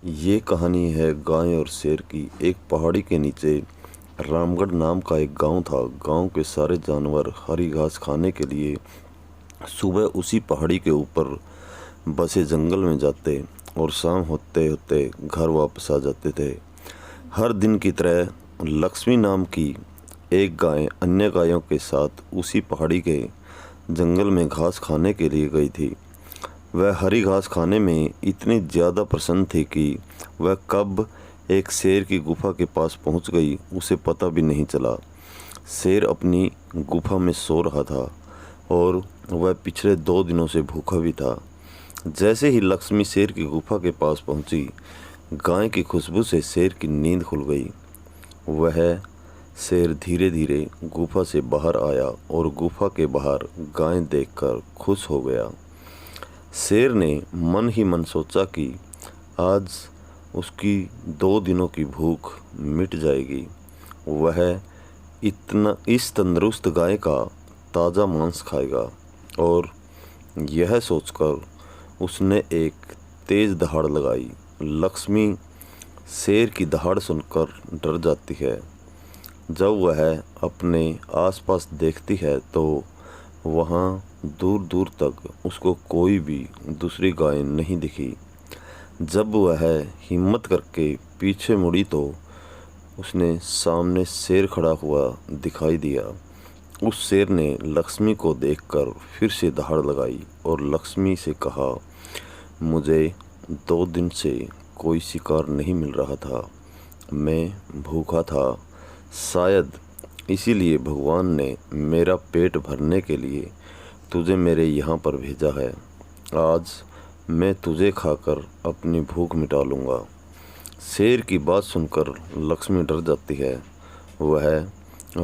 ये कहानी है गाय और शेर की। एक पहाड़ी के नीचे रामगढ़ नाम का एक गांव था। गांव के सारे जानवर हरी घास खाने के लिए सुबह उसी पहाड़ी के ऊपर बसे जंगल में जाते और शाम होते होते घर वापस आ जाते थे। हर दिन की तरह लक्ष्मी नाम की एक गाय अन्य गायों के साथ उसी पहाड़ी के जंगल में घास खाने के लिए गई थी। वह हरी घास खाने में इतनी ज़्यादा प्रसन्न थी कि वह कब एक शेर की गुफा के पास पहुंच गई उसे पता भी नहीं चला। शेर अपनी गुफा में सो रहा था और वह पिछले 2 दिनों से भूखा भी था। जैसे ही लक्ष्मी शेर की गुफा के पास पहुंची, गाय की खुशबू से शेर की नींद खुल गई। वह शेर धीरे धीरे गुफा से बाहर आया और गुफा के बाहर गाय देखकर खुश हो गया। शेर ने मन ही मन सोचा कि आज उसकी 2 दिनों की भूख मिट जाएगी। वह इस तंदुरुस्त गाय का ताज़ा मांस खाएगा। और यह सोचकर उसने एक तेज़ दहाड़ लगाई। लक्ष्मी शेर की दहाड़ सुनकर डर जाती है। जब वह अपने आसपास देखती है तो वहाँ दूर दूर तक उसको कोई भी दूसरी गाय नहीं दिखी। जब वह हिम्मत करके पीछे मुड़ी तो उसने सामने शेर खड़ा हुआ दिखाई दिया। उस शेर ने लक्ष्मी को देखकर फिर से दहाड़ लगाई और लक्ष्मी से कहा, मुझे 2 दिन से कोई शिकार नहीं मिल रहा था। मैं भूखा था। शायद इसीलिए भगवान ने मेरा पेट भरने के लिए तुझे मेरे यहाँ पर भेजा है। आज मैं तुझे खाकर अपनी भूख मिटा लूँगा। शेर की बात सुनकर लक्ष्मी डर जाती है। वह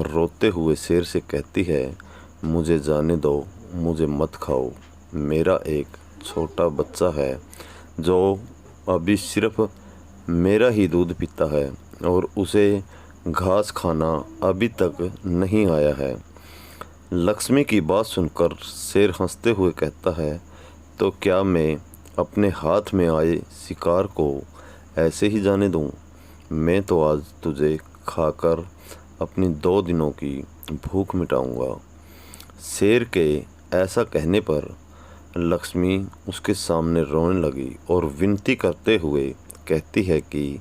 रोते हुए शेर से कहती है, मुझे जाने दो, मुझे मत खाओ। मेरा एक छोटा बच्चा है जो अभी सिर्फ मेरा ही दूध पीता है और उसे घास खाना अभी तक नहीं आया है। लक्ष्मी की बात सुनकर शेर हंसते हुए कहता है, तो क्या मैं अपने हाथ में आए शिकार को ऐसे ही जाने दूं? मैं तो आज तुझे खाकर अपनी 2 दिनों की भूख मिटाऊंगा। शेर के ऐसा कहने पर लक्ष्मी उसके सामने रोने लगी और विनती करते हुए कहती है कि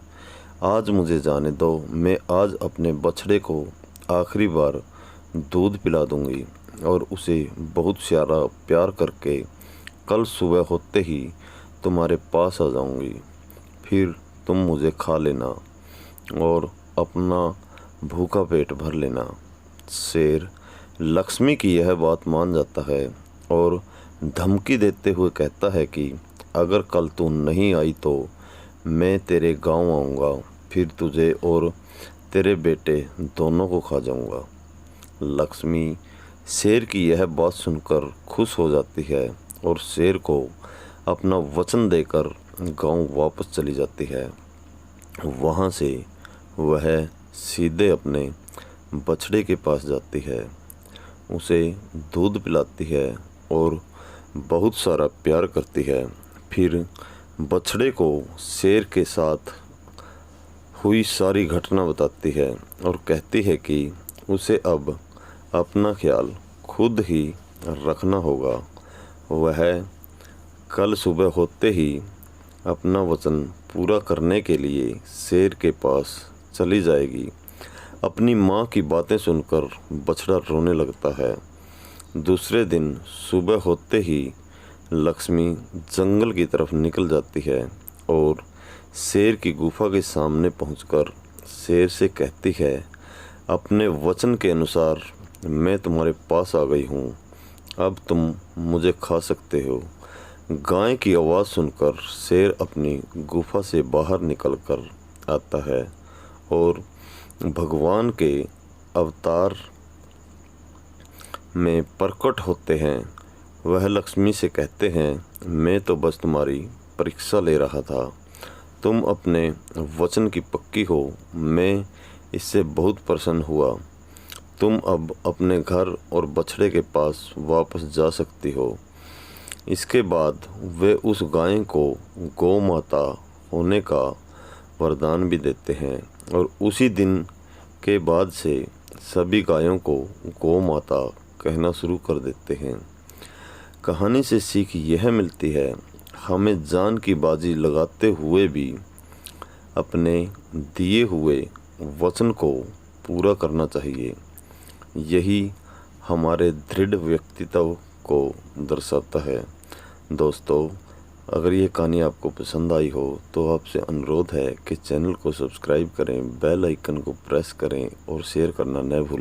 आज मुझे जाने दो। मैं आज अपने बछड़े को आखिरी बार दूध पिला दूंगी और उसे बहुत सारा प्यार करके कल सुबह होते ही तुम्हारे पास आ जाऊंगी। फिर तुम मुझे खा लेना और अपना भूखा पेट भर लेना। शेर लक्ष्मी की यह बात मान जाता है और धमकी देते हुए कहता है कि अगर कल तू नहीं आई तो मैं तेरे गांव आऊँगा, फिर तुझे और तेरे बेटे दोनों को खा जाऊँगा। लक्ष्मी शेर की यह बात सुनकर खुश हो जाती है और शेर को अपना वचन देकर गांव वापस चली जाती है। वहाँ से वह सीधे अपने बछड़े के पास जाती है, उसे दूध पिलाती है और बहुत सारा प्यार करती है। फिर बछड़े को शेर के साथ हुई सारी घटना बताती है और कहती है कि उसे अब अपना ख्याल खुद ही रखना होगा। वह कल सुबह होते ही अपना वचन पूरा करने के लिए शेर के पास चली जाएगी। अपनी माँ की बातें सुनकर बछड़ा रोने लगता है। दूसरे दिन सुबह होते ही लक्ष्मी जंगल की तरफ निकल जाती है और शेर की गुफा के सामने पहुंचकर शेर से कहती है, अपने वचन के अनुसार मैं तुम्हारे पास आ गई हूँ, अब तुम मुझे खा सकते हो। गाय की आवाज़ सुनकर शेर अपनी गुफा से बाहर निकलकर आता है और भगवान के अवतार में प्रकट होते हैं। वह लक्ष्मी से कहते हैं, मैं तो बस तुम्हारी परीक्षा ले रहा था। तुम अपने वचन की पक्की हो, मैं इससे बहुत प्रसन्न हुआ। तुम अब अपने घर और बछड़े के पास वापस जा सकती हो। इसके बाद वे उस गाय को गौ माता होने का वरदान भी देते हैं और उसी दिन के बाद से सभी गायों को गौ माता कहना शुरू कर देते हैं। कहानी से सीख यह मिलती है, हमें जान की बाजी लगाते हुए भी अपने दिए हुए वचन को पूरा करना चाहिए। यही हमारे दृढ़ व्यक्तित्व को दर्शाता है। दोस्तों, अगर ये कहानी आपको पसंद आई हो तो आपसे अनुरोध है कि चैनल को सब्सक्राइब करें, बेल आइकन को प्रेस करें और शेयर करना न भूलें।